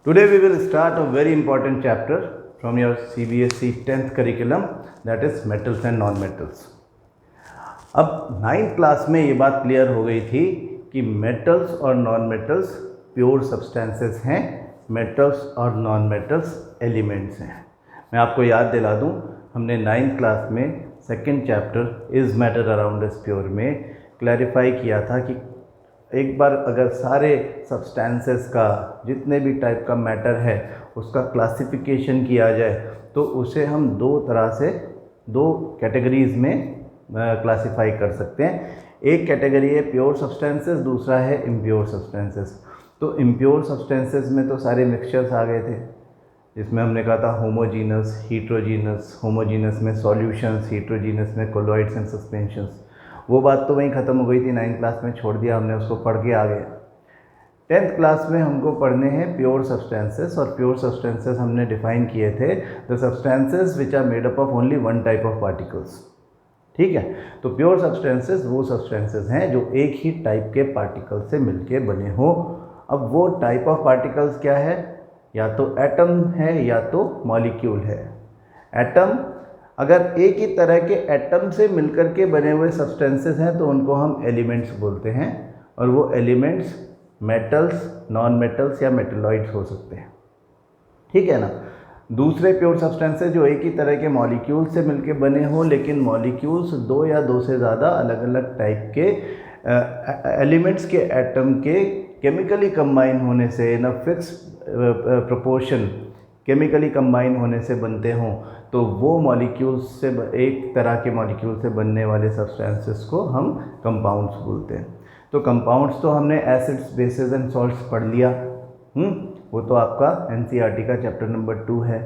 Today we will start a very important chapter from your CBSE 10th curriculum, that is metals and non-metals. अब 9th class में ये बात clear हो गई थी कि मेटल्स और नॉन मेटल्स प्योर सब्सटेंसेस हैं, मेटल्स और नॉन मेटल्स एलिमेंट्स हैं। मैं आपको याद दिला दूं, हमने 9th क्लास में second chapter is matter around us pure में क्लैरिफाई किया था कि एक बार अगर सारे सब्सटेंसेस का जितने भी टाइप का मैटर है उसका क्लासिफिकेशन किया जाए तो उसे हम दो कैटेगरीज़ में क्लासिफाई कर सकते हैं। एक कैटेगरी है प्योर सब्सटेंसेस, दूसरा है इम्प्योर सब्सटेंसेस। तो इम्प्योर सब्सटेंसेस में तो सारे मिक्सचर्स आ गए थे, जिसमें हमने कहा था होमोजीनस, हीट्रोजीनस, होमोजीनस में सॉल्यूशंस, हीट्रोजीनस में कोलॉइड्स एंड सस्पेंशंस। वो बात तो वहीं ख़त्म हो गई थी, 9th क्लास में छोड़ दिया हमने, उसको पढ़ के आ गए। 10th क्लास में हमको पढ़ने हैं प्योर सब्सटेंसेस, और प्योर सब्सटेंसेस हमने डिफाइन किए थे the substances which are made up of only one type of particles. ठीक है, तो प्योर सब्सटेंसेस वो सब्सटेंसेस हैं जो एक ही टाइप के पार्टिकल से मिलके बने हो। अब वो टाइप ऑफ पार्टिकल्स क्या है? या तो एटम है या तो मॉलिक्यूल है। एटम, अगर एक ही तरह के एटम से मिलकर के बने हुए सब्सटेंसेस हैं तो उनको हम एलिमेंट्स बोलते हैं, और वो एलिमेंट्स मेटल्स, नॉन मेटल्स या मेटलॉइड्स हो सकते हैं। ठीक है ना। दूसरे प्योर सब्सटेंसेस जो एक ही तरह के मॉलिक्यूल से मिलके बने हों, लेकिन मॉलिक्यूल्स दो या दो से ज़्यादा अलग अलग टाइप के एलिमेंट्स के एटम के केमिकली कंबाइन होने से in a fix proportion chemically combine होने से बनते हों, तो वो मॉलिक्यूल्स से एक तरह के मॉलिक्यूल से बनने वाले सब्सटेंसेस को हम कंपाउंड्स बोलते हैं। तो कंपाउंड्स तो हमने एसिड्स, बेसेस एंड सॉल्ट्स पढ़ लिया। वो तो आपका NCERT का चैप्टर नंबर 2 है।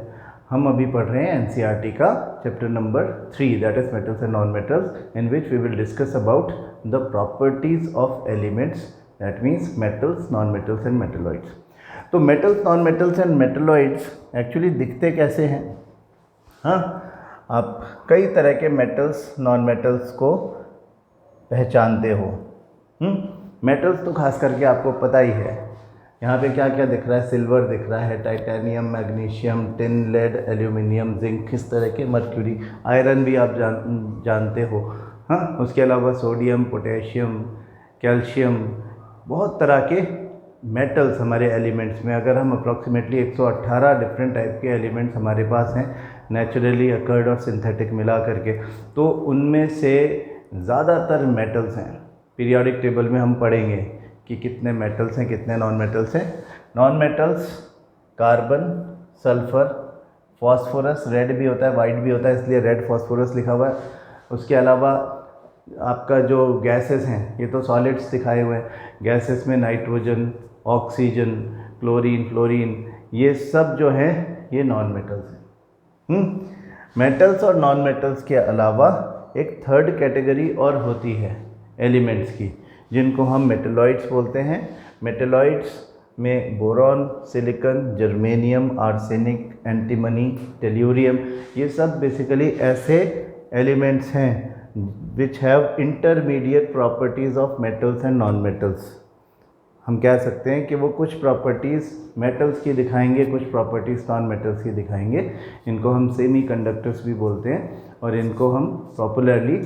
हम अभी पढ़ रहे हैं NCERT का chapter number 3, that is metals and non metals, in which we will discuss about the properties of elements, that means metals, non metals and metalloids. तो metals, non metals and metalloids actually दिखते कैसे हैं? हाँ, आप कई तरह के metals, non metals को पहचानते हो। मेटल्स तो खास करके आपको पता ही है। यहाँ पे क्या क्या दिख रहा है? सिल्वर दिख रहा है, titanium, magnesium, tin, lead, aluminium, zinc, किस तरह के, मर्क्यूरी, आयरन भी आप जानते हो। हाँ, उसके अलावा सोडियम, पोटेशियम, कैल्शियम, बहुत तरह के मेटल्स हमारे एलिमेंट्स में। अगर हम अप्रॉक्सीमेटली 118 डिफरेंट टाइप के एलिमेंट्स हमारे पास हैं, नेचुरली अकर्ड और सिंथेटिक मिला करके, तो उनमें से ज़्यादातर मेटल्स हैं। पीरियोडिक टेबल में हम पढ़ेंगे कि कितने मेटल्स हैं, कितने नॉन मेटल्स हैं। Non metals carbon, sulphur, phosphorus, red भी होता है, वाइट भी होता है, इसलिए रेड फॉस्फोरस लिखा हुआ है। उसके अलावा आपका जो गैसेस हैं, ये तो सॉलिड्स दिखाए हुए हैं। गैसेस में नाइट्रोजन, ऑक्सीजन, क्लोरीन, फ्लोरीन, ये सब जो है ये नॉन मेटल्स हैं। मेटल्स और नॉन मेटल्स के अलावा एक थर्ड कैटेगरी और होती है एलिमेंट्स की, जिनको हम मेटलॉइड्स बोलते हैं। मेटलॉइड्स में boron, silicon, germanium, arsenic, antimony, tellurium, ये सब बेसिकली ऐसे एलिमेंट्स हैं which have intermediate properties of metals and non metals. हम कह सकते हैं कि वो कुछ प्रॉपर्टीज़ मेटल्स की दिखाएंगे, कुछ प्रॉपर्टीज़ नॉन मेटल्स की दिखाएंगे। इनको हम सेमी कंडक्टर्स भी बोलते हैं, और इनको हम पॉपुलरली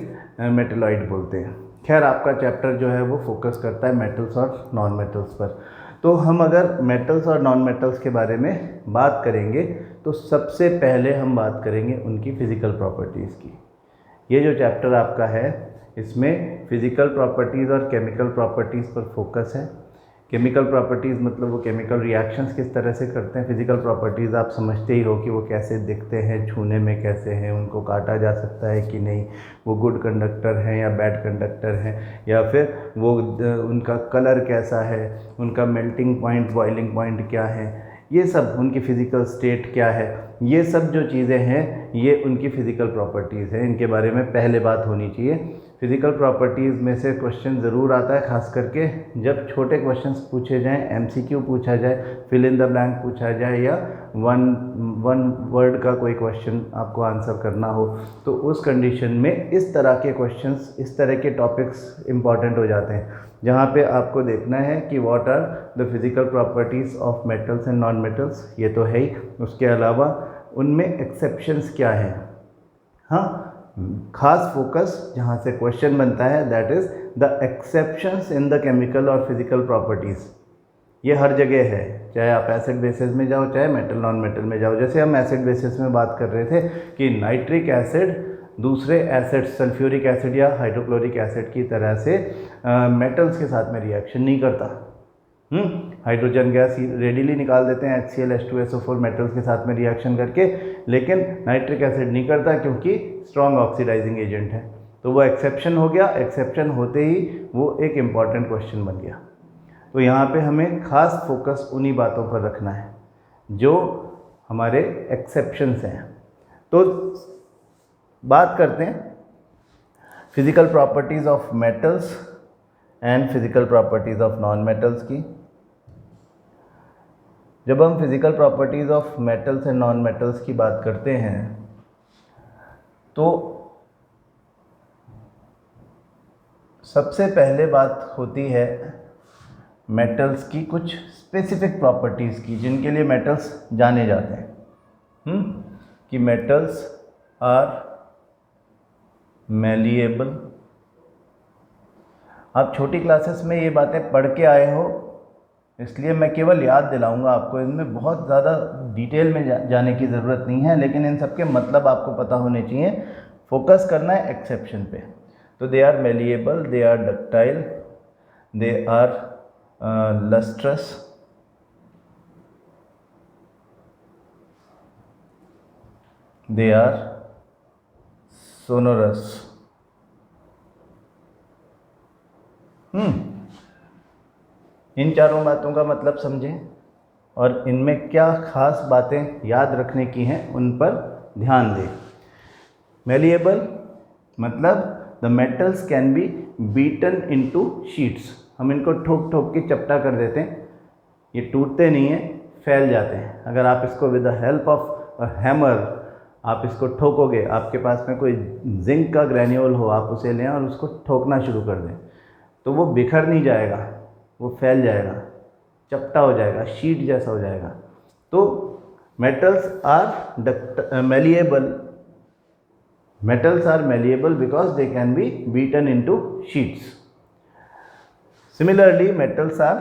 मेटलॉइड बोलते हैं। खैर, आपका चैप्टर जो है वो फोकस करता है मेटल्स और नॉन मेटल्स पर। तो हम अगर मेटल्स और नॉन मेटल्स के बारे में बात करेंगे तो सबसे पहले हम बात करेंगे उनकी फ़िज़िकल प्रॉपर्टीज़ की। ये जो चैप्टर आपका है इसमें फ़िज़िकल प्रॉपर्टीज़ और केमिकल प्रॉपर्टीज़ पर फोकस है। केमिकल प्रॉपर्टीज़ मतलब वो केमिकल रिएक्शंस किस तरह से करते हैं। फिज़िकल प्रॉपर्टीज़ आप समझते ही हो कि वो कैसे दिखते हैं, छूने में कैसे हैं, उनको काटा जा सकता है कि नहीं, वो गुड कंडक्टर हैं या बैड कंडक्टर हैं, या फिर वो उनका कलर कैसा है, उनका मेल्टिंग पॉइंट, बॉइलिंग पॉइंट क्या है, ये सब उनकी फ़िज़िकल स्टेट क्या है, ये सब जो चीज़ें हैं ये उनकी फ़िज़िकल प्रॉपर्टीज़ हैं। इनके बारे में पहले बात होनी चाहिए। फ़िज़िकल प्रॉपर्टीज़ में से क्वेश्चन ज़रूर आता है, खास करके जब छोटे क्वेश्चंस पूछे जाएं, MCQ पूछा जाए, फिल इन द ब्लैंक पूछा जाए, या वन वर्ड का कोई क्वेश्चन आपको आंसर करना हो, तो उस कंडीशन में इस तरह के क्वेश्चंस, इस तरह के टॉपिक्स इम्पॉर्टेंट हो जाते हैं। जहाँ पे आपको देखना है कि what are the physical properties of metals and non metals, ये तो है ही, उसके अलावा उनमें एक्सेप्शंस क्या हैं। हाँ, खास फोकस जहाँ से क्वेश्चन बनता है that is the exceptions in the chemical और फिज़िकल प्रॉपर्टीज़। ये हर जगह है, चाहे आप एसिड बेसिस में जाओ चाहे मेटल नॉन मेटल में जाओ। जैसे हम एसिड बेसिस में बात कर रहे थे कि नाइट्रिक एसिड दूसरे एसिड सल्फ्यूरिक एसिड या हाइड्रोक्लोरिक एसिड की तरह से मेटल्स के साथ में रिएक्शन नहीं करता। हाइड्रोजन गैस रेडिली निकाल देते हैं HCl H2SO4 मेटल्स के साथ में रिएक्शन करके, लेकिन नाइट्रिक एसिड नहीं करता क्योंकि स्ट्रॉन्ग ऑक्सीडाइजिंग एजेंट है। तो वो एक्सेप्शन हो गया, एक्सेप्शन होते ही वो एक इम्पॉर्टेंट क्वेश्चन बन गया। तो यहाँ पे हमें खास फोकस उन्हीं बातों पर रखना है जो हमारे एक्सेप्शंस हैं। तो बात करते हैं physical properties of metals and physical properties of non metals की। जब हम physical properties of metals and non metals की बात करते हैं तो सबसे पहले बात होती है मेटल्स की कुछ स्पेसिफिक प्रॉपर्टीज़ की, जिनके लिए मेटल्स जाने जाते हैं कि मेटल्स आर मैलिएबल। आप छोटी क्लासेस में ये बातें पढ़ के आए हो, इसलिए मैं केवल याद दिलाऊंगा आपको, इनमें बहुत ज़्यादा डिटेल में जाने की ज़रूरत नहीं है, लेकिन इन सब के मतलब आपको पता होने चाहिए। फोकस करना है एक्सेप्शन पे। तो they are malleable, they are ductile, they are lustrous, they are sonorous. इन चारों बातों का मतलब समझें और इनमें क्या खास बातें याद रखने की हैं उन पर ध्यान दें। मैलिएबल मतलब the metals can be beaten into sheets. हम इनको ठोक ठोक के चपटा कर देते हैं, ये टूटते नहीं हैं, फैल जाते हैं। अगर आप इसको with the help of a hammer आप इसको ठोकोगे, आपके पास में कोई जिंक का ग्रैन्यूल हो, आप उसे लें और उसको ठोकना शुरू कर दें, तो वो बिखर नहीं जाएगा, वो फैल जाएगा, चपटा हो जाएगा, शीट जैसा हो जाएगा। तो metals are malleable, metals are malleable because they can be beaten into sheets. Similarly metals are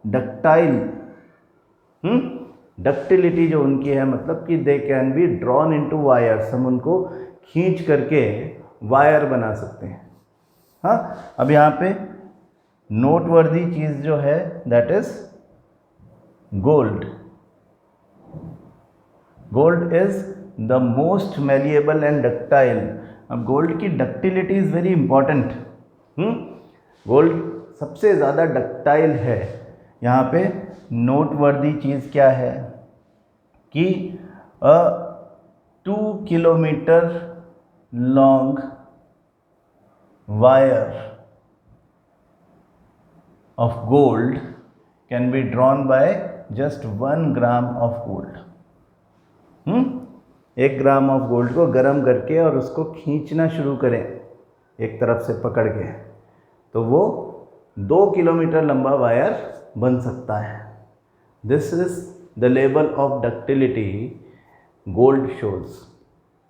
ductile. Ductility जो उनकी है मतलब कि दे can be drawn into wires, हम उनको खींच करके वायर बना सकते हैं। हाँ, अब यहाँ पे नोटवर्दी चीज़ जो है that is gold. Gold is the most malleable and ductile. अब गोल्ड की ductility is very important. Gold सबसे ज़्यादा डक्टाइल है। यहाँ पे नोटवर्दी चीज़ क्या है कि 2 kilometre long wire of gold can be drawn by just 1 gram of gold. 1 gram of gold को गर्म करके और उसको खींचना शुरू करें एक तरफ से पकड़ के, तो वो 2 किलोमीटर लंबा वायर बन सकता है। This is the level of ductility gold shows.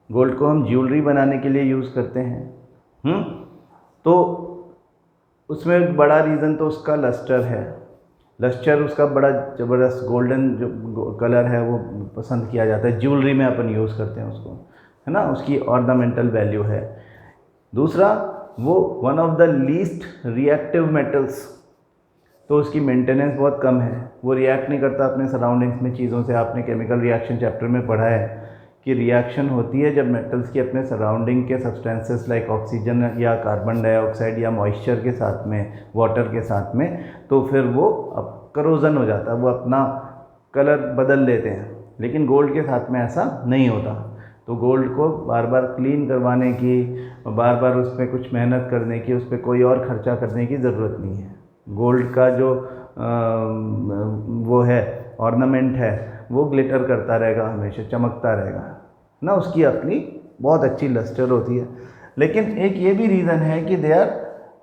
Gold को हम ज्वेलरी बनाने के लिए यूज़ करते हैं। तो उसमें एक बड़ा रीज़न तो उसका लस्टर है। लस्टर उसका बड़ा ज़बरदस्त गोल्डन जो कलर है वो पसंद किया जाता है, ज्वेलरी में अपन यूज़ करते हैं उसको, है ना, उसकी ऑर्नामेंटल वैल्यू है। दूसरा, वो one of the least reactive metals, तो उसकी मेंटेनेंस बहुत कम है, वो रिएक्ट नहीं करता अपने सराउंडिंग्स में चीज़ों से। आपने केमिकल रिएक्शन चैप्टर में पढ़ा है कि रिएक्शन होती है जब मेटल्स की अपने सराउंडिंग के सब्सटेंसेस लाइक ऑक्सीजन या कार्बन डाइऑक्साइड या मॉइस्चर के साथ में, वाटर के साथ में, तो फिर वो अब करोजन हो जाता है, वो अपना कलर बदल लेते हैं। लेकिन गोल्ड के साथ में ऐसा नहीं होता। तो गोल्ड को बार बार क्लीन करवाने की, बार बार उस पर कुछ मेहनत करने की, उस पर कोई और खर्चा करने की ज़रूरत नहीं है। गोल्ड का जो वो है ऑर्नामेंट है वो ग्लिटर करता रहेगा, हमेशा चमकता रहेगा ना, उसकी अपनी बहुत अच्छी लस्टर होती है। लेकिन एक ये भी रीज़न है कि they are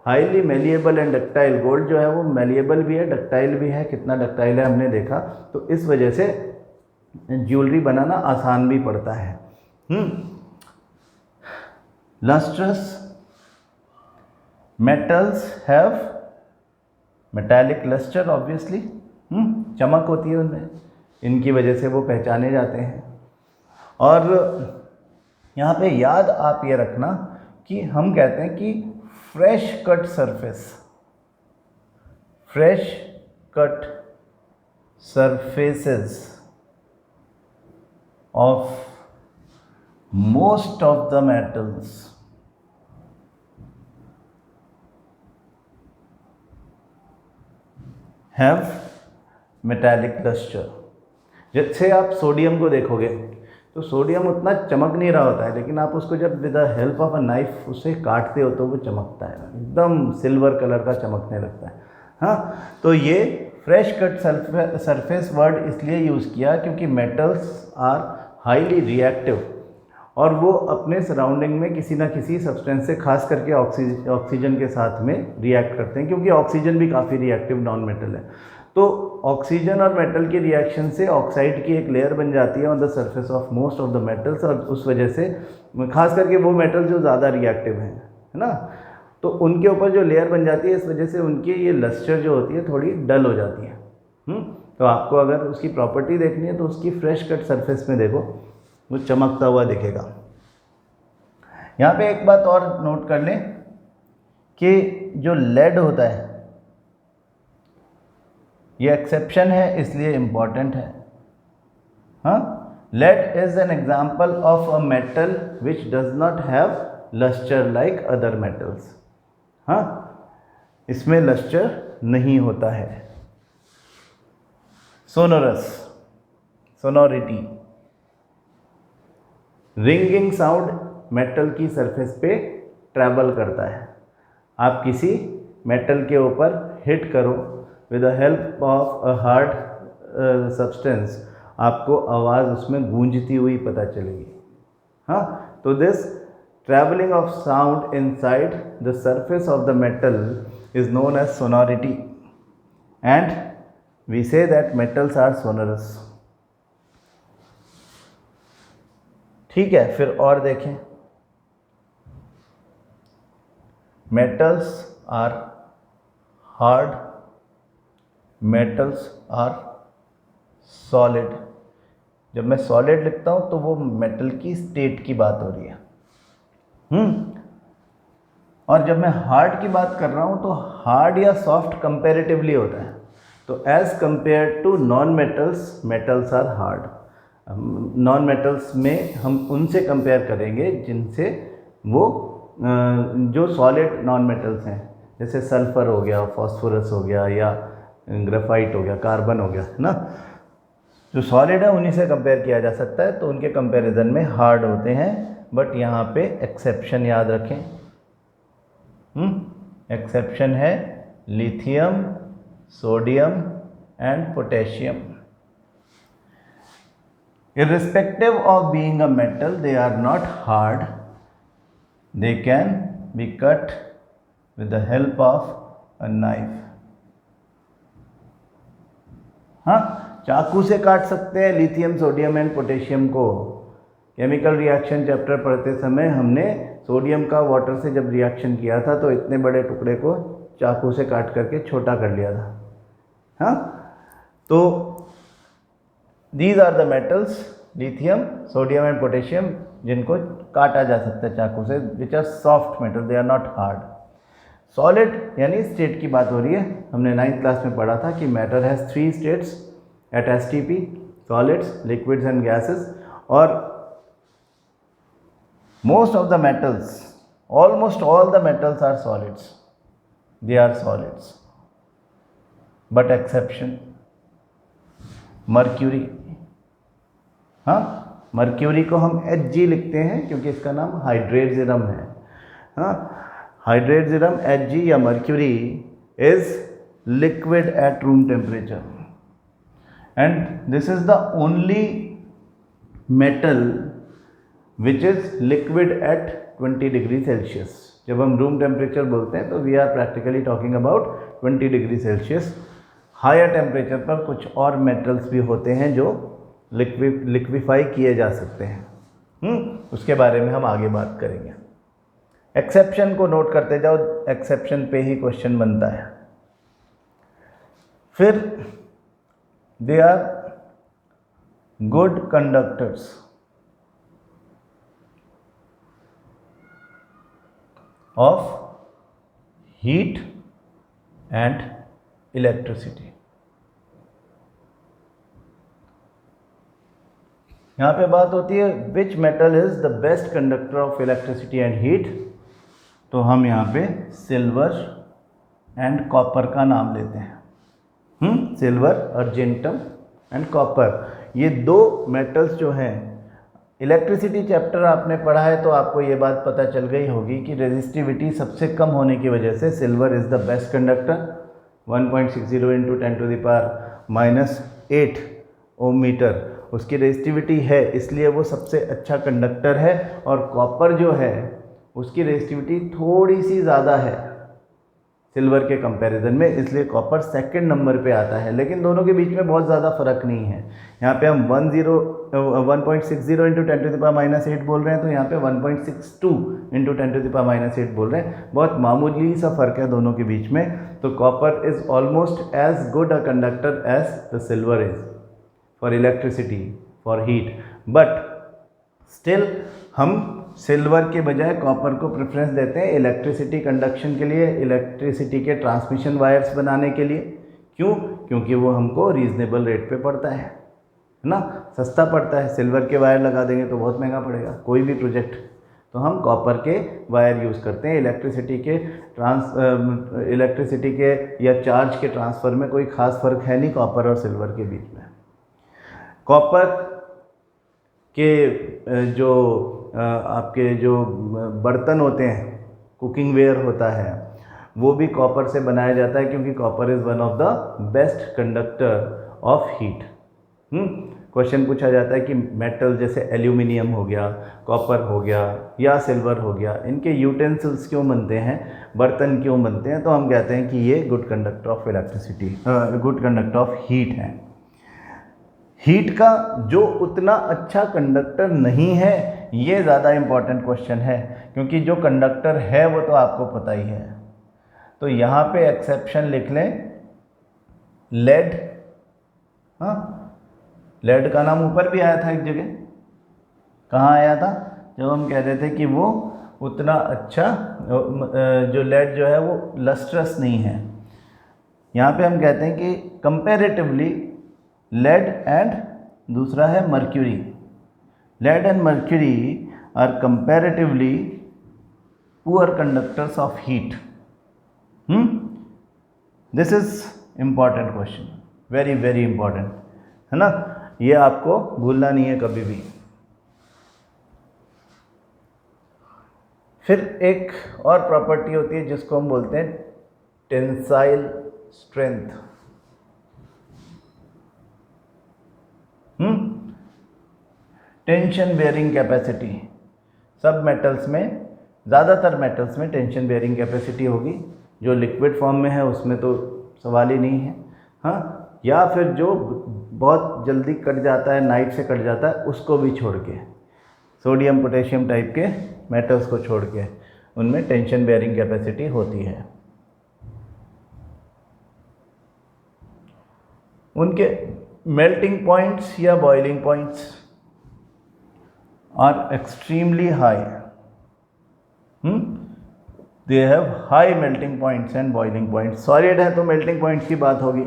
highly malleable and ductile, gold जो है वो मेलिएबल भी है, डक्टाइल भी है। कितना डक्टाइल है हमने देखा, तो इस वजह से ज्वेलरी बनाना आसान भी पड़ता है। Lustrous metals have metallic lustre obviously, चमक होती है उनमें, इनकी वजह से वो पहचाने जाते हैं। और यहाँ पे याद आप ये रखना कि हम कहते हैं कि fresh cut surface, fresh cut surfaces of most of the metals have metallic luster। जैसे आप सोडियम को देखोगे तो सोडियम उतना चमक नहीं रहा होता है, लेकिन आप उसको जब with the help of a knife उसे काटते हो तो वो चमकता है, एकदम सिल्वर कलर का चमकने लगता है। हाँ, तो ये फ्रेश कट सरफेस वर्ड इसलिए यूज़ किया क्योंकि मेटल्स आर हाईली रिएक्टिव और वो अपने सराउंडिंग में किसी ना किसी सब्सटेंस से, खास करके ऑक्सीजन के साथ में रिएक्ट करते हैं, क्योंकि ऑक्सीजन भी काफ़ी रिएक्टिव नॉन मेटल है। तो ऑक्सीजन और मेटल के रिएक्शन से ऑक्साइड की एक लेयर बन जाती है on the surface of most of the metals, और उस वजह से खास करके वो मेटल जो ज़्यादा रिएक्टिव हैं, है ना, तो उनके ऊपर जो लेयर बन जाती है, इस वजह से उनकी ये लस्टर जो होती है थोड़ी डल हो जाती है। तो आपको अगर उसकी प्रॉपर्टी देखनी है तो उसकी फ्रेश कट सरफेस में देखो, वो चमकता हुआ दिखेगा। यहाँ पे एक बात और नोट कर लें कि जो लेड होता है, ये एक्सेप्शन है इसलिए इम्पॉर्टेंट है। हाँ, lead is an example of a metal which does not have lustre like other metals. हाँ, इसमें लस्टर नहीं होता है। Sonorous, sonority, ringing sound metal की सरफेस पे ट्रैवल करता है। आप किसी मेटल के ऊपर हिट करो with the help of a hard substance, आपको आवाज़ उसमें गूंजती हुई पता चलेगी। हाँ, तो this traveling of sound inside the surface of the metal is known as sonority, and we say that metals are sonorous। ठीक है, फिर और देखें, metals are hard, metals are solid। जब मैं solid लिखता हूँ तो वो मेटल की स्टेट की बात हो रही है। और जब मैं हार्ड की बात कर रहा हूँ तो हार्ड या सॉफ्ट कंपैरेटिवली होता है। तो as compare to non metals, metals are hard. Non metals में हम उनसे कंपेयर करेंगे जिनसे वो जो सॉलिड नॉन मेटल्स हैं, जैसे सल्फर हो गया, फॉस्फोरस हो गया, या ग्रेफाइट हो गया, कार्बन हो गया, है ना, जो सॉलिड है उन्हीं से कंपेयर किया जा सकता है, तो उनके कंपैरिजन में हार्ड होते हैं। बट यहाँ पे एक्सेप्शन याद रखें, एक्सेप्शन है lithium, sodium and potassium. Irrespective of being a metal, they are not hard, they can be cut with the help of a knife. हाँ, चाकू से काट सकते हैं लिथियम, सोडियम एंड पोटेशियम को। केमिकल रिएक्शन चैप्टर पढ़ते समय हमने सोडियम का वाटर से जब रिएक्शन किया था तो इतने बड़े टुकड़े को चाकू से काट करके छोटा कर लिया था। हाँ, तो these are the metals, lithium, sodium and potassium, जिनको काटा जा सकता है चाकू से, which are soft metal, they are not hard. Solid यानी स्टेट की बात हो रही है। हमने 9th क्लास में पढ़ा था कि matter has 3 states at STP, solids, liquids and gases. और most of the metals, almost all the metals are solids, they are solids, but exception mercury। हाँ, मर्क्यूरी को हम Hg लिखते हैं क्योंकि इसका नाम हाइड्रेटजिरम है। हाँ, हाइड्रेटजिरम Hg या mercury is liquid at room temperature, and this is the only metal which is liquid at 20 degree Celsius। जब हम रूम टेम्परेचर बोलते हैं तो we are practically talking about 20 degree Celsius. Higher temperature पर कुछ और मेटल्स भी होते हैं जो लिक्विफाई किए जा सकते हैं। उसके बारे में हम आगे बात करेंगे। एक्सेप्शन को नोट करते जाओ, एक्सेप्शन पे ही क्वेश्चन बनता है। फिर they are good conductors of heat and electricity. यहाँ पे बात होती है which metal is the best conductor of electricity and heat, तो हम यहाँ पे सिल्वर एंड कॉपर का नाम लेते हैं। सिल्वर, अर्जेंटम एंड कॉपर, ये दो मेटल्स जो हैं, इलेक्ट्रिसिटी चैप्टर आपने पढ़ा है तो आपको ये बात पता चल गई होगी कि रेजिस्टिविटी सबसे कम होने की वजह से silver is the best conductor. 1.60 into 10⁻⁻8 ohm metre उसकी रेजिस्टिविटी है, इसलिए वो सबसे अच्छा कंडक्टर है। और कॉपर जो है उसकी रेजिस्टिविटी थोड़ी सी ज़्यादा है सिल्वर के कंपैरिजन में, इसलिए कॉपर सेकंड नंबर पे आता है। लेकिन दोनों के बीच में बहुत ज़्यादा फ़र्क नहीं है। यहाँ पे हम 1.60 इंटू 10⁻⁸ बोल रहे हैं, तो यहाँ पे 1.62 इंटू 10⁻⁸ बोल रहे हैं। बहुत मामूली सा फ़र्क है दोनों के बीच में। तो copper is almost as good a conductor as the silver is for electricity, for heat, but still हम सिल्वर के बजाय कॉपर को प्रेफरेंस देते हैं इलेक्ट्रिसिटी कंडक्शन के लिए, इलेक्ट्रिसिटी के ट्रांसमिशन वायर्स बनाने के लिए। क्यों? क्योंकि वो हमको रीज़नेबल रेट पे पड़ता है ना, सस्ता पड़ता है। सिल्वर के वायर लगा देंगे तो बहुत महंगा पड़ेगा कोई भी प्रोजेक्ट, तो हम कॉपर के वायर यूज़ करते हैं। इलेक्ट्रिसिटी के या चार्ज के ट्रांसफ़र में कोई ख़ास फ़र्क है नहीं कॉपर और सिल्वर के बीच में। कॉपर के जो आपके जो बर्तन होते हैं, कुकिंग वेयर होता है, वो भी कॉपर से बनाया जाता है, क्योंकि copper is one of the best conductor of heat. Question पूछा जाता है कि मेटल जैसे एल्यूमिनियम हो गया, कॉपर हो गया या सिल्वर हो गया, इनके यूटेंसिल्स क्यों बनते हैं, बर्तन क्यों बनते हैं, तो हम कहते हैं कि ये good conductor of electricity, good conductor of heat है। हीट का जो उतना अच्छा कंडक्टर नहीं है, ये ज़्यादा इम्पॉर्टेंट क्वेश्चन है, क्योंकि जो कंडक्टर है वो तो आपको पता ही है। तो यहाँ पे एक्सेप्शन लिख लें, लेड। हाँ, लेड का नाम ऊपर भी आया था एक जगह। कहाँ आया था? जब हम कह रहे थे कि वो उतना अच्छा, जो लेड जो है वो लस्ट्रस नहीं है। यहाँ पे हम कहते हैं कि कंपैरेटिवली लेड एंड दूसरा है mercury, lead and mercury are comparatively poor conductors of heat. This is important question, very very important, है ना, ये आपको भूलना नहीं है कभी भी। फिर एक और प्रॉपर्टी होती है जिसको हम बोलते हैं tensile strength. Tension bearing capacity. सब मेटल्स में, ज़्यादातर मेटल्स में टेंशन बेयरिंग कैपेसिटी होगी। जो लिक्विड फॉर्म में है उसमें तो सवाल ही नहीं है। हाँ, या फिर जो बहुत जल्दी कट जाता है, नाइफ से कट जाता है, उसको भी छोड़ के, सोडियम पोटेशियम टाइप के मेटल्स को छोड़ के, उनमें टेंशन बेयरिंग कैपेसिटी होती है। उनके मेल्टिंग पॉइंट्स या boiling points are extremely high. They have high melting points and boiling points. Solid है तो मेल्टिंग पॉइंट्स की बात होगी,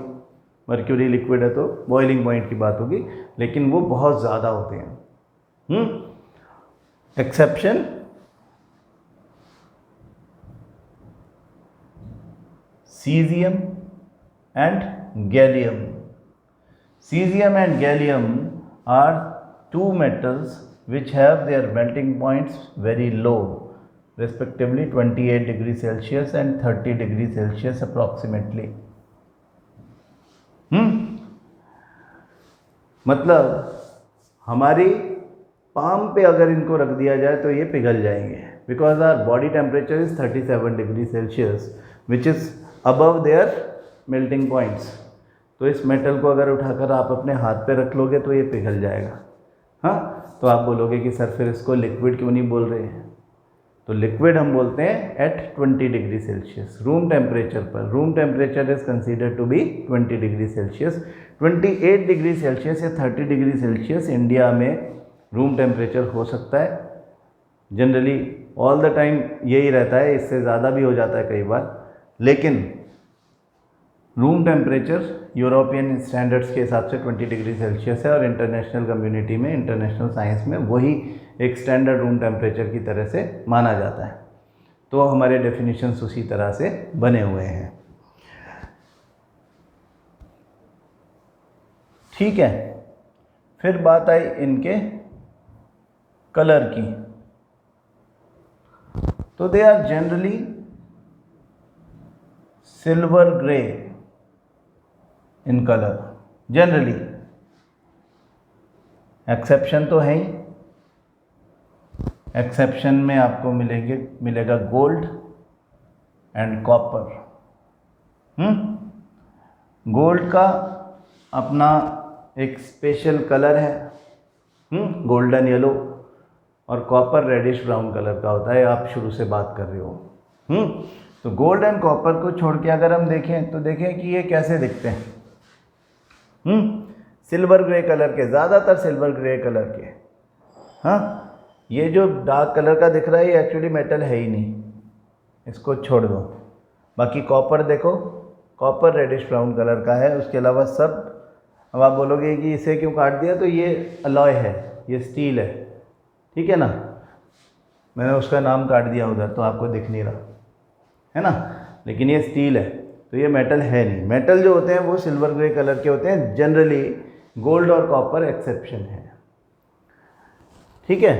मर्क्यूरी लिक्विड है तो बॉइलिंग पॉइंट की बात होगी, लेकिन वो बहुत ज़्यादा होते हैं। Exception caesium and gallium. Cesium and gallium are two metals which have their melting points very low, respectively 28 degrees Celsius and 30 degrees Celsius approximately. मतलब हमारी पाम पे अगर इनको रख दिया जाए तो ये पिघल जाएंगे, because our body temperature is 37 degree Celsius which is above their melting points. तो इस मेटल को अगर उठाकर आप अपने हाथ पे रख लोगे तो ये पिघल जाएगा। हाँ, तो आप बोलोगे कि सर फिर इसको लिक्विड क्यों नहीं बोल रहे हैं? तो लिक्विड हम बोलते हैं at 20 degree celsius room temperature पर। Room temperature is considered to be 20 degree celsius. 28 degree celsius या 30 डिग्री सेल्सियस इंडिया में रूम टेम्परेचर हो सकता है। जनरली ऑल द टाइम यही रहता है, इससे ज़्यादा भी हो जाता है कई बार, लेकिन रूम टेम्परेचर यूरोपियन स्टैंडर्ड्स के हिसाब से 20 डिग्री सेल्सियस है और इंटरनेशनल कम्युनिटी में, इंटरनेशनल साइंस में वही एक स्टैंडर्ड रूम टेम्परेचर की तरह से माना जाता है। तो हमारे डेफिनेशंस उसी तरह से बने हुए हैं। ठीक है, फिर बात आई इनके कलर की। तो they are generally silver grey in colour, generally. Exception तो है ही, एक्सेप्शन में आपको मिलेगा गोल्ड एंड कॉपर। गोल्ड का अपना एक स्पेशल कलर है, गोल्डन येलो, और कॉपर रेडिश ब्राउन कलर का होता है। आप शुरू से बात कर रहे हो। तो गोल्ड एंड कॉपर को छोड़ के अगर हम देखें तो देखें कि ये कैसे दिखते हैं। सिल्वर ग्रे कलर के, ज़्यादातर सिल्वर ग्रे कलर के। हाँ, ये जो डार्क कलर का दिख रहा है ये एक्चुअली मेटल है ही नहीं, इसको छोड़ दो। बाकी कॉपर देखो, कॉपर रेडिश ब्राउन कलर का है। उसके अलावा सब, अब आप बोलोगे कि इसे क्यों काट दिया, तो ये अलॉय है, ये स्टील है, ठीक है ना। मैंने उसका नाम काट दिया उधर तो आपको दिख नहीं रहा है ना, लेकिन ये स्टील है, तो ये मेटल है नहीं। मेटल जो होते हैं वो सिल्वर ग्रे कलर के होते हैं जनरली, गोल्ड और कॉपर एक्सेप्शन है। ठीक है,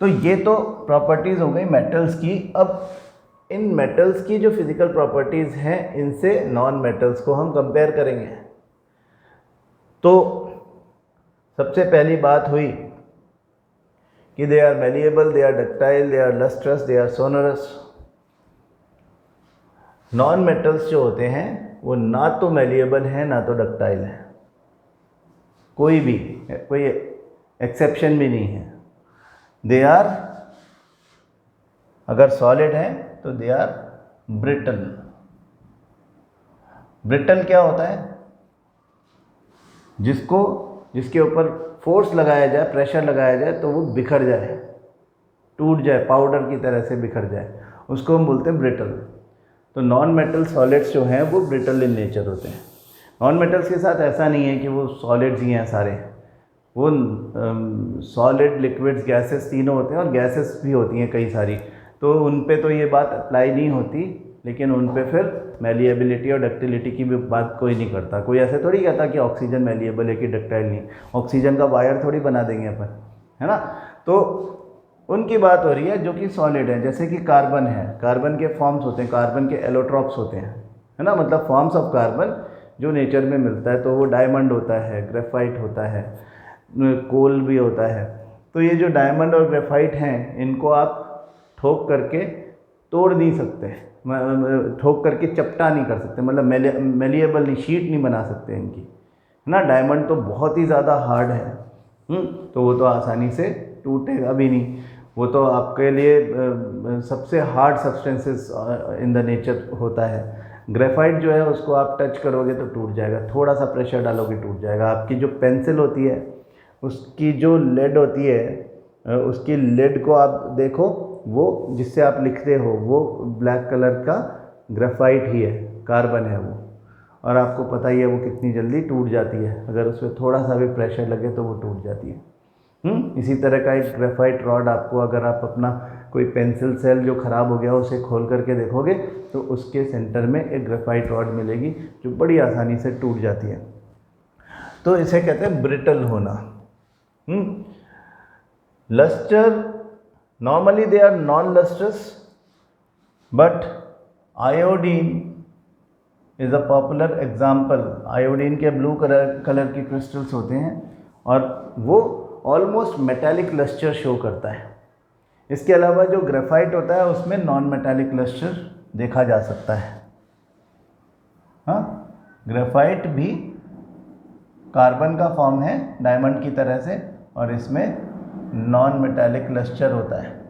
तो ये तो प्रॉपर्टीज़ हो गई मेटल्स की। अब इन मेटल्स की जो फिज़िकल प्रॉपर्टीज़ हैं इनसे नॉन मेटल्स को हम कंपेयर करेंगे। तो सबसे पहली बात हुई कि they are malleable, they are ductile, they are lustrous, they are sonorous. Non metals जो होते हैं वो ना तो मैलिएबल हैं ना तो डक्टाइल हैं, कोई एक्सेप्शन भी नहीं है। दे आर, अगर सॉलिड है तो दे आर ब्रिटल। ब्रिटल क्या होता है? जिसके ऊपर फोर्स लगाया जाए, प्रेशर लगाया जाए तो वो बिखर जाए, टूट जाए, पाउडर की तरह से बिखर जाए, उसको हम बोलते हैं ब्रिटल। तो नॉन मेटल सॉलिड्स जो हैं वो ब्रिटल इन नेचर होते हैं। नॉन मेटल्स के साथ ऐसा नहीं है कि वो सॉलिड्स ही हैं सारे, वो सॉलिड, लिक्विड्स, गैसेस तीनों होते हैं, और गैसेस भी होती हैं कई सारी। तो उन पे तो ये बात अप्लाई नहीं होती, लेकिन उन पे फिर मैलिएबिलिटी और डक्टिलिटी की भी बात कोई नहीं करता। कोई ऐसे थोड़ी कहता कि ऑक्सीजन मैलिएबल है कि डक्टाइल नहीं। ऑक्सीजन का वायर थोड़ी बना देंगे अपन, है ना। तो उनकी बात हो रही है जो कि सॉलिड है, जैसे कि कार्बन है। कार्बन के फॉर्म्स होते हैं, कार्बन के एलोट्रॉप्स होते हैं, है ना, मतलब फॉर्म्स ऑफ कार्बन जो नेचर में मिलता है। तो वो डायमंड होता है, ग्रेफाइट होता है, कोल भी होता है। तो ये जो डायमंड और ग्रेफाइट हैं इनको आप ठोक करके तोड़ नहीं सकते, ठोक करके चपटा नहीं कर सकते, मतलब मेलिएबल नहीं, शीट नहीं बना सकते इनकी, है ना। डायमंड तो बहुत ही ज़्यादा हार्ड है, तो वो तो आसानी से टूटेगा भी नहीं। वो तो आपके लिए सबसे hard substances in the nature होता है। ग्रेफाइट जो है उसको आप टच करोगे तो टूट जाएगा, थोड़ा सा प्रेशर डालोगे टूट जाएगा। आपकी जो पेंसिल होती है उसकी जो लेड होती है, उसकी लेड को आप देखो, वो जिससे आप लिखते हो वो ब्लैक कलर का ग्रेफाइट ही है, कार्बन है वो। और आपको पता ही है वो कितनी जल्दी टूट जाती है, अगर उस पर थोड़ा सा भी प्रेशर लगे तो वो टूट जाती है। इसी तरह का एक ग्रेफाइट रॉड आपको, अगर आप अपना कोई पेंसिल सेल जो ख़राब हो गया उसे खोल करके देखोगे तो उसके सेंटर में एक ग्रेफाइट रॉड मिलेगी जो बड़ी आसानी से टूट जाती है। तो इसे कहते हैं ब्रिटल होना। Lustre, normally they are non-lustrous, but iodine is a popular example। Iodine के ब्लू कलर की क्रिस्टल्स होते हैं और वो ऑलमोस्ट मेटालिक लस्टर शो करता है। इसके अलावा जो ग्रेफाइट होता है उसमें नॉन मेटालिक लस्टर देखा जा सकता है। हाँ, ग्रेफाइट भी कार्बन का फॉर्म है डायमंड की तरह से, और इसमें नॉन मेटालिक लस्टर होता है।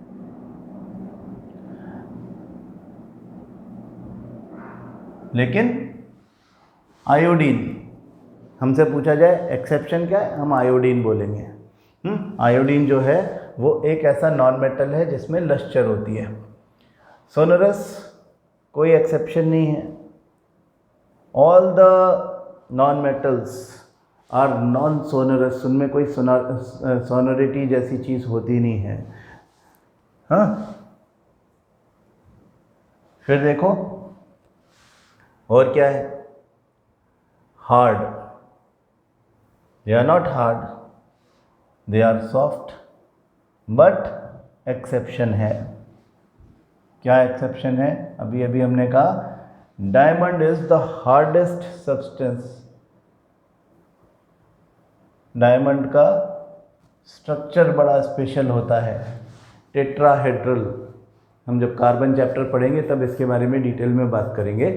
लेकिन आयोडीन, हमसे पूछा जाए एक्सेप्शन क्या है, हम आयोडीन बोलेंगे। आयोडीन जो है वो एक ऐसा नॉन मेटल है जिसमें लस्टर होती है। सोनरस कोई एक्सेप्शन नहीं है। All the non metals are non sonorous, उनमें कोई सोनरिटी जैसी चीज़ होती नहीं है। हाँ, फिर देखो और क्या है, hard, they are not hard, they are soft, but exception है। क्या एक्सेप्शन है? अभी अभी हमने कहा diamond is the hardest substance. Diamond का स्ट्रक्चर बड़ा स्पेशल होता है, टेट्राहेड्रल। हम जब कार्बन चैप्टर पढ़ेंगे तब इसके बारे में डिटेल में बात करेंगे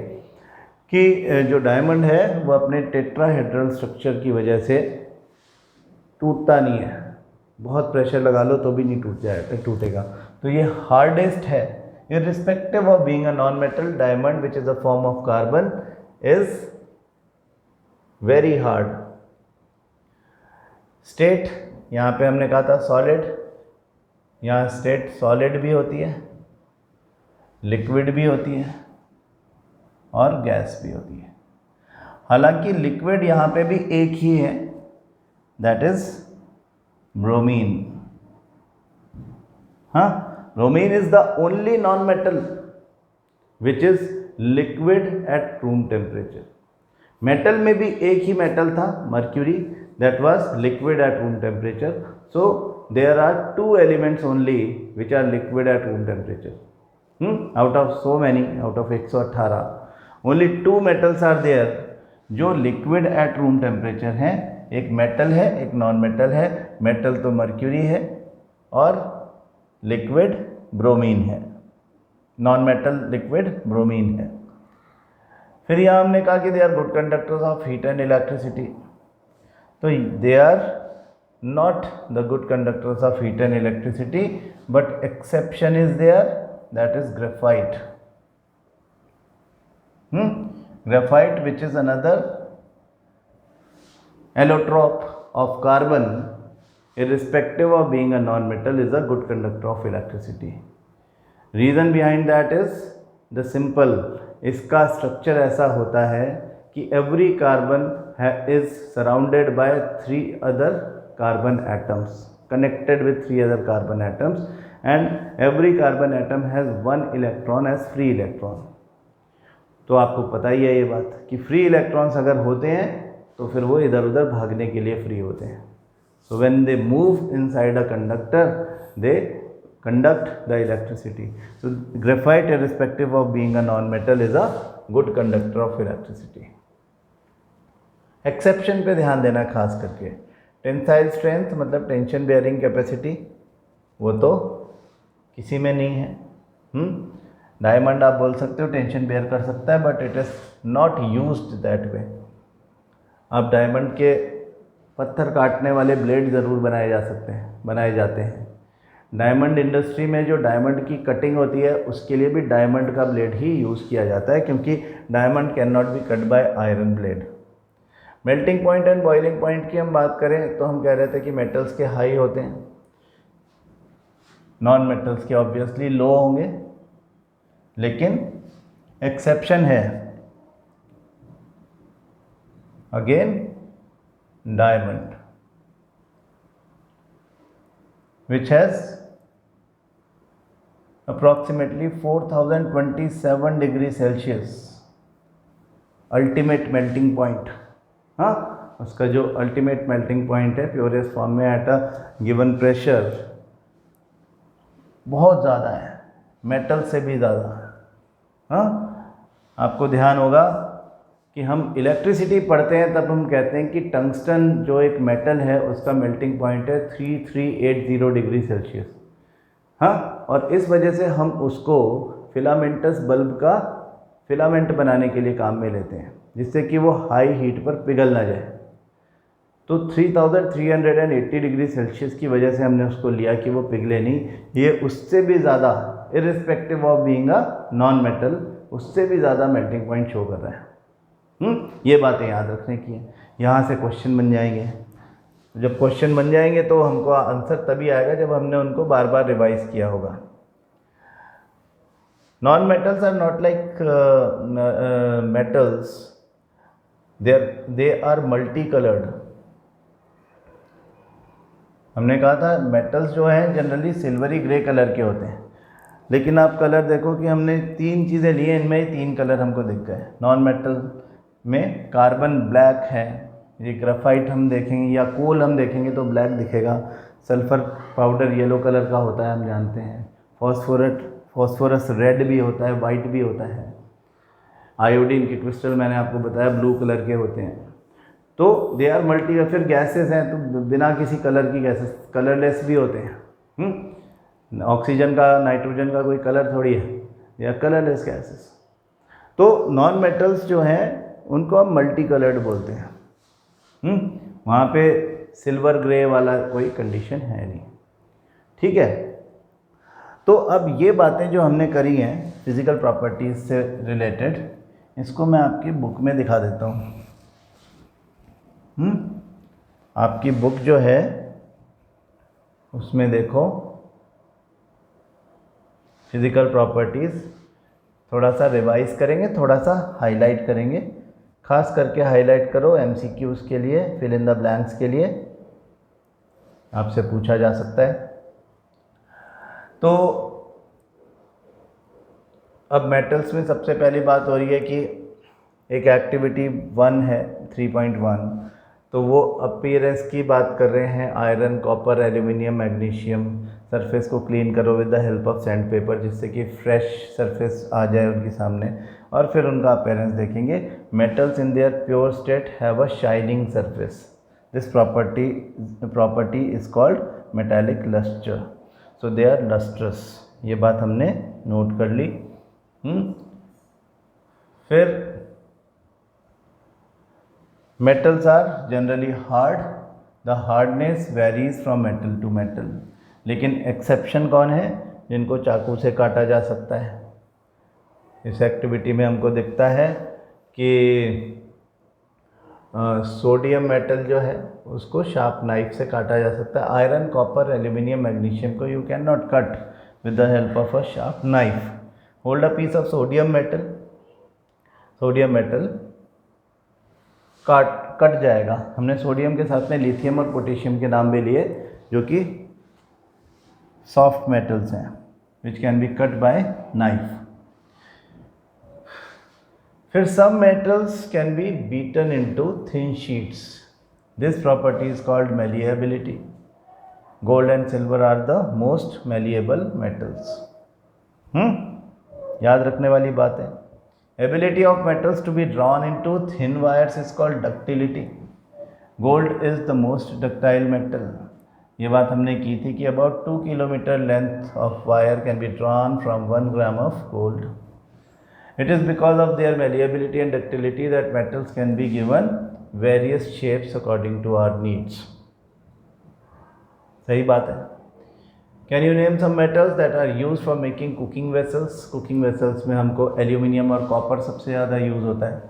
कि जो डायमंड है वो अपने टेट्राहेड्रल स्ट्रक्चर की वजह से टूटता नहीं है। बहुत प्रेशर लगा लो तो भी नहीं टूटेगा। तो ये हार्डेस्ट है। Irrespective of being a non metal, diamond which is a form of carbon is very hard. State, यहाँ पे हमने कहा था सॉलिड, यहाँ स्टेट सॉलिड भी होती है, लिक्विड भी होती है और गैस भी होती है। हालांकि लिक्विड यहाँ पे भी एक ही है, दैट इज ब्रोमीन। हाँ, bromine is the only non metal which is liquid at room temperature. Metal में भी एक ही मेटल था, mercury, that was liquid at room temperature. So there are 2 elements only which are liquid at room temperature. Out of so many, out of 118, only 2 metals are there जो liquid at room temperature हैं। एक metal है, एक non metal है। Metal तो mercury है और liquid bromine है, नॉन मेटल लिक्विड ब्रोमीन है। फिर यहाँ हमने कहा कि they are good conductors of heat and electricity. तो they are not the good conductors of heat and electricity, but exception is there, that is graphite. Graphite, which is another allotrope of carbon, irrespective of being a non-metal, is a good conductor of electricity. Reason behind that is the simple, इसका structure ऐसा होता है कि every carbon is surrounded by 3 other carbon atoms, connected with 3 other carbon atoms, and every carbon atom has 1 electron as free electron. तो आपको पता ही है ये बात कि फ्री इलेक्ट्रॉन्स अगर होते हैं तो फिर वो इधर उधर भागने के लिए फ्री होते हैं। So when they move inside a conductor they conduct the electricity. So graphite irrespective of being a non metal is a good conductor of electricity. Exception पे ध्यान देना खास करके। टेंसाइल स्ट्रेंथ मतलब टेंशन बेयरिंग कैपेसिटी, वो तो किसी में नहीं है। डायमंड आप बोल सकते हो टेंशन बेयर कर सकता है, but it is not used that way. अब डायमंड के पत्थर काटने वाले ब्लेड ज़रूर बनाए जाते हैं। डायमंड इंडस्ट्री में जो डायमंड की कटिंग होती है उसके लिए भी डायमंड का ब्लेड ही यूज़ किया जाता है, क्योंकि diamond can not be cut bye iron blade. Melting point and boiling point की हम बात करें तो हम कह रहे थे कि मेटल्स के हाई होते हैं, नॉन मेटल्स के ऑब्वियसली लो होंगे, लेकिन एक्सेप्शन है again diamond, which has approximately 4027 degree Celsius ultimate melting point. हाँ, उसका जो अल्टीमेट मेल्टिंग पॉइंट है प्योरेस्ट फॉर्म में एट अ गिवन प्रेशर बहुत ज़्यादा है, मेटल से भी ज़्यादा। हाँ, आपको ध्यान होगा कि हम इलेक्ट्रिसिटी पढ़ते हैं तब हम कहते हैं कि टंगस्टन जो एक मेटल है उसका मेल्टिंग पॉइंट है 3380 डिग्री सेल्सियस। हाँ, और इस वजह से हम उसको फिलामेंटस बल्ब का फिलामेंट बनाने के लिए काम में लेते हैं, जिससे कि वो हाई हीट पर पिघल ना जाए। तो 3380 डिग्री सेल्सियस की वजह से हमने उसको लिया कि वो पिघले नहीं। ये उससे भी ज़्यादा, irrespective of being a non metal, उससे भी ज़्यादा मेल्टिंग पॉइंट शो कर रहा है। ये बातें याद रखने की है। यहाँ से क्वेश्चन बन जाएंगे। जब क्वेश्चन बन जाएंगे तो हमको आंसर तभी आएगा जब हमने उनको बार बार रिवाइज किया होगा। Non metals are not like metals, they are multi coloured. हमने कहा था मेटल्स जो हैं जनरली सिल्वरी ग्रे कलर के होते हैं, लेकिन आप कलर देखो कि हमने 3 चीज़ें ली हैं, इनमें ही 3 कलर हमको दिख गए। नॉन मेटल में कार्बन ब्लैक है, ये ग्राफाइट हम देखेंगे या कोल हम देखेंगे तो ब्लैक दिखेगा। सल्फर पाउडर येलो कलर का होता है, हम जानते हैं। फॉस्फोरस रेड भी होता है, वाइट भी होता है। आयोडीन के क्रिस्टल मैंने आपको बताया ब्लू कलर के होते हैं। तो दे आर मल्टी। फिर गैसेस हैं तो बिना किसी कलर की गैसेस कलरलेस भी होते हैं। ऑक्सीजन का, नाइट्रोजन का कोई कलर थोड़ी है, या कलरलेस गैसेस। तो नॉन मेटल्स जो हैं उनको हम मल्टी कलर्ड बोलते हैं। वहाँ पे सिल्वर ग्रे वाला कोई कंडीशन है नहीं, ठीक है। तो अब ये बातें जो हमने करी हैं फिज़िकल प्रॉपर्टीज़ से रिलेटेड, इसको मैं आपकी बुक में दिखा देता हूँ। आपकी बुक जो है उसमें देखो फिज़िकल प्रॉपर्टीज़ थोड़ा सा रिवाइज करेंगे, थोड़ा सा हाईलाइट करेंगे। खास करके हाईलाइट करो एमसीक्यूज़ के लिए, फिल इन द ब्लैंक्स के लिए, आपसे पूछा जा सकता है। तो अब मेटल्स में सबसे पहली बात हो रही है कि एक एक्टिविटी 1 है 3.1, तो वो अपीयरेंस की बात कर रहे हैं। Iron, copper, aluminium, magnesium surface को क्लीन करो with the help of sand paper, जिससे कि फ्रेश सरफेस आ जाए उनके सामने, और फिर उनका अपीयरेंस देखेंगे। Metals in their pure state have a shining surface. This property is called metallic lustre, so they are lustrous. ये बात हमने नोट कर ली। फिर metals are generally hard, the hardness varies from metal to metal, लेकिन exception कौन है? जिनको चाकू से काटा जा सकता है। इस एक्टिविटी में हमको दिखता है कि सोडियम मेटल जो है उसको शार्प नाइफ से काटा जा सकता है। आयरन, कॉपर, एल्यूमिनियम, मैग्नीशियम को you can not cut with the help of a sharp knife. Hold a piece of sodium metal, sodium metal cut जाएगा। हमने सोडियम के साथ में लिथियम और पोटेशियम के नाम भी लिए, जो कि सॉफ्ट मेटल्स हैं, which can be cut by knife. फिर some metals can be beaten into thin sheets. This property is called malleability. Gold and silver are the most malleable metals. याद रखने वाली बात है। Ability of metals to be drawn into thin wires is called ductility. Gold is the most ductile metal. ये बात हमने की थी कि about 2 kilometer length of wire can be drawn from 1 gram of gold. It is because of their malleability and ductility that metals can be given various shapes according to our needs. सही बात है। Can you name some metals that are used for making cooking vessels? Cooking vessels में हमको aluminium और copper सबसे ज़्यादा use होता है।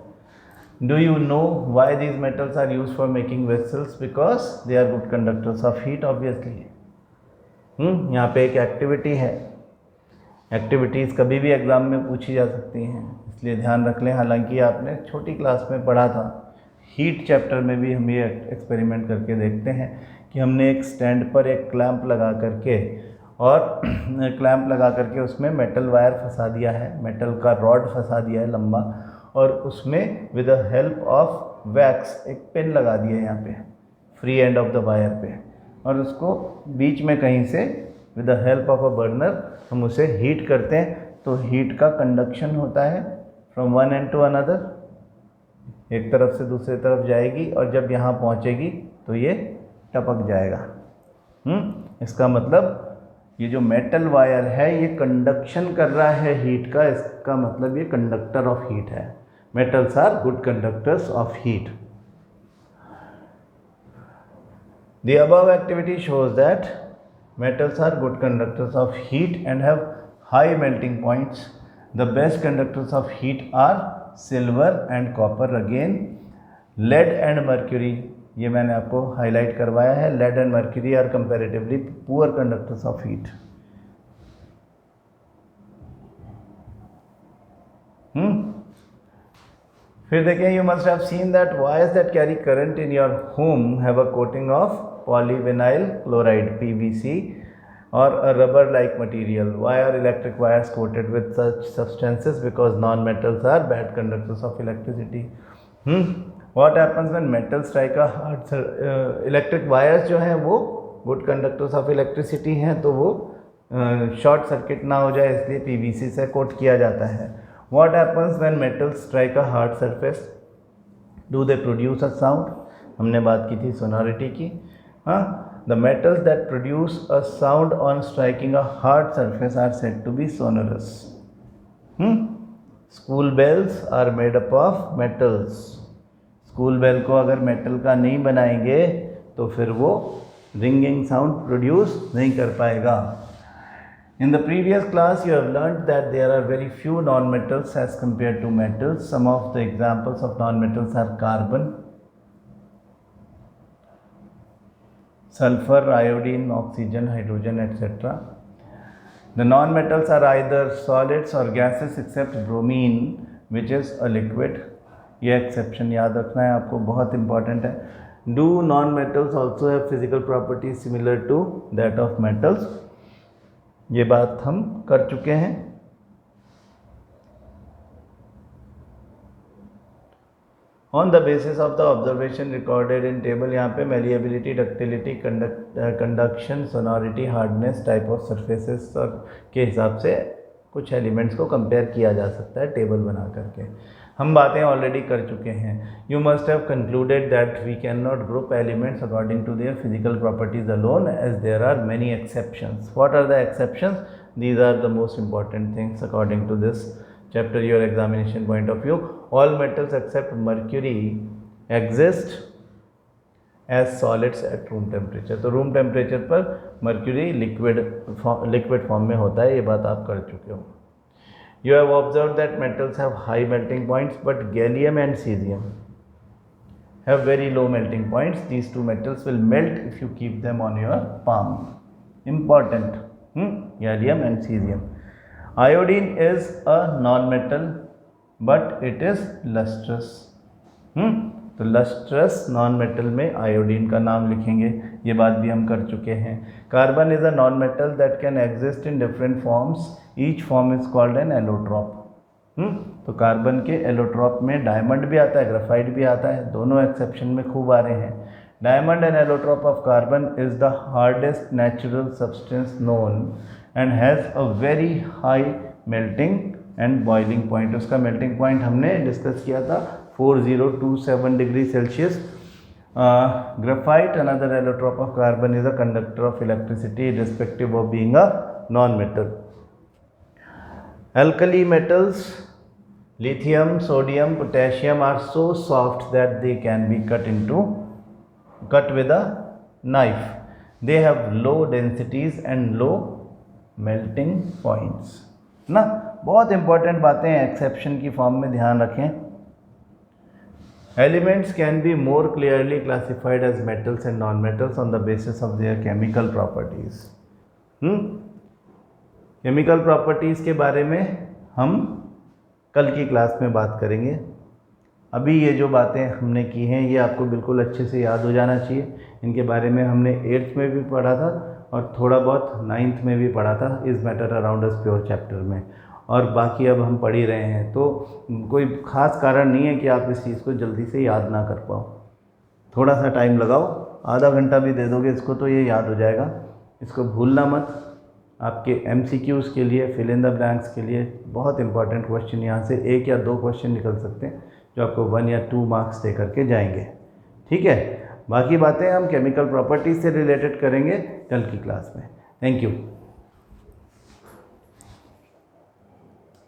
Do you know why these metals are used for making vessels? Because they are good conductors of heat, obviously. यहाँ पे एक एक्टिविटी है। एक्टिविटीज़ कभी भी एग्ज़ाम में पूछी जा सकती हैं, इसलिए ध्यान रख लें। हालांकि आपने छोटी क्लास में पढ़ा था, हीट चैप्टर में भी हम ये एक्सपेरिमेंट करके देखते हैं कि हमने एक स्टैंड पर एक क्लैंप लगा करके और क्लैंप लगा करके उसमें मेटल वायर फंसा दिया है, मेटल का रॉड फंसा दिया है लंबा, और उसमें with the help of wax एक पिन लगा दिया है यहाँ पे free end of the wire पे, और उसको बीच में कहीं से with the help of a burner हम उसे हीट करते हैं। तो हीट का कंडक्शन होता है from one end to another. एक तरफ से दूसरी तरफ जाएगी और जब यहाँ पहुँचेगी तो ये टपक जाएगा। इसका मतलब ये जो मेटल वायर है ये कंडक्शन कर रहा है हीट का, इसका मतलब ये कंडक्टर ऑफ हीट है। Metals are good conductors of heat. The above activity shows that metals are good conductors of heat and have high melting points. The best conductors of heat are silver and copper. Again, lead and mercury, ये मैंने आपको highlight करवाया है। lead and mercury are comparatively poor conductors of heat. फिर देखें, you must have seen that wires that carry current in your home have a coating of polyvinyl chloride PVC or a rubber like material. Why are electric wires coated with such substances? Because non-metals are bad conductors of electricity. What happens when metals strike a hard electric wires जो हैं वो good conductors of electricity हैं, तो वो short circuit ना हो जाए इसलिए PVC से कोट किया जाता है। What happens when metals strike a hard surface? Do they produce a sound? हमने बात की थी sonority की। The metals that produce a sound on striking a hard surface are said to be sonorous. School bells are made up of metals. School bell को अगर metal का नहीं बनाएंगे तो फिर वो ringing sound produce नहीं कर पाएगा। In the previous class you have learnt that there are very few non-metals as compared to metals. Some of the examples of non-metals are carbon, sulfur, iodine, oxygen, hydrogen, etc. The non-metals are either solids or gases except bromine which is a liquid. ये exception याद रखना है आपको, बहुत important है। Do non-metals also have physical properties similar to that of metals? ये बात हम कर चुके हैं। On the basis of the observation recorded in table, यहाँ पे malleability, ductility, conduction, sonority, hardness, type of surfaces और के हिसाब से कुछ एलिमेंट्स को कंपेयर किया जा सकता है टेबल बना करके। हम बातें ऑलरेडी कर चुके हैं। You must have concluded that we can not group elements according to their physical properties alone as there are many exceptions. What are the exceptions? These are the most important things according to this chapter, your examination point of view. All metals except mercury exist as solids at room temperature. तो room temperature पर mercury liquid form में होता है, ये बात आप कर चुके हो। You have observed that metals have high melting points, but gallium and cesium have very low melting points. These two metals will melt if you keep them on your palm. Important. Gallium and cesium. Iodine is a non-metal but it is lustrous. तो lustrous non-metal में iodine का नाम लिखेंगे, ये बात भी हम कर चुके हैं। Carbon is a non-metal that can exist in different forms. Each form is called an allotrope. तो कार्बन के एलोट्रॉप में डायमंड भी आता है, ग्राफाइट भी आता है, दोनों एक्सेप्शन में खूब आ रहे हैं। Diamond and allotrope of carbon is the hardest natural substance known and has a very high melting and boiling point. उसका मेल्टिंग पॉइंट हमने डिस्कस किया था 4027 degree Celsius. Graphite another allotrope of carbon is a conductor of electricity respective of being a non metal. Alkali metals, lithium, sodium, potassium are so soft that they can be cut with a knife. They have low densities and low melting points. ना बहुत important बातें हैं, exception की form में ध्यान रखें। Elements can be more clearly classified as metals and non-metals on the basis of their chemical properties. Chemical properties के बारे में हम कल की क्लास में बात करेंगे। अभी ये जो बातें हमने की हैं ये आपको बिल्कुल अच्छे से याद हो जाना चाहिए। इनके बारे में हमने 8th में भी पढ़ा था और थोड़ा बहुत 9th में भी पढ़ा था इस matter around us pure chapter में, और बाकी अब हम पढ़ ही रहे हैं। तो कोई ख़ास कारण नहीं है कि आप इस चीज़ को जल्दी से याद ना कर पाओ। थोड़ा सा टाइम लगाओ, आधा घंटा भी दे दोगे इसको तो ये याद हो जाएगा। इसको भूलना मत। आपके MCQs के लिए, फिल इन द ब्लैंक्स के लिए बहुत इंपॉर्टेंट क्वेश्चन यहाँ से 1 या 2 क्वेश्चन निकल सकते हैं, जो आपको 1 या 2 मार्क्स दे करके जाएंगे। ठीक है, बाकी बातें हम केमिकल प्रॉपर्टीज से रिलेटेड करेंगे कल की क्लास में। Thank you.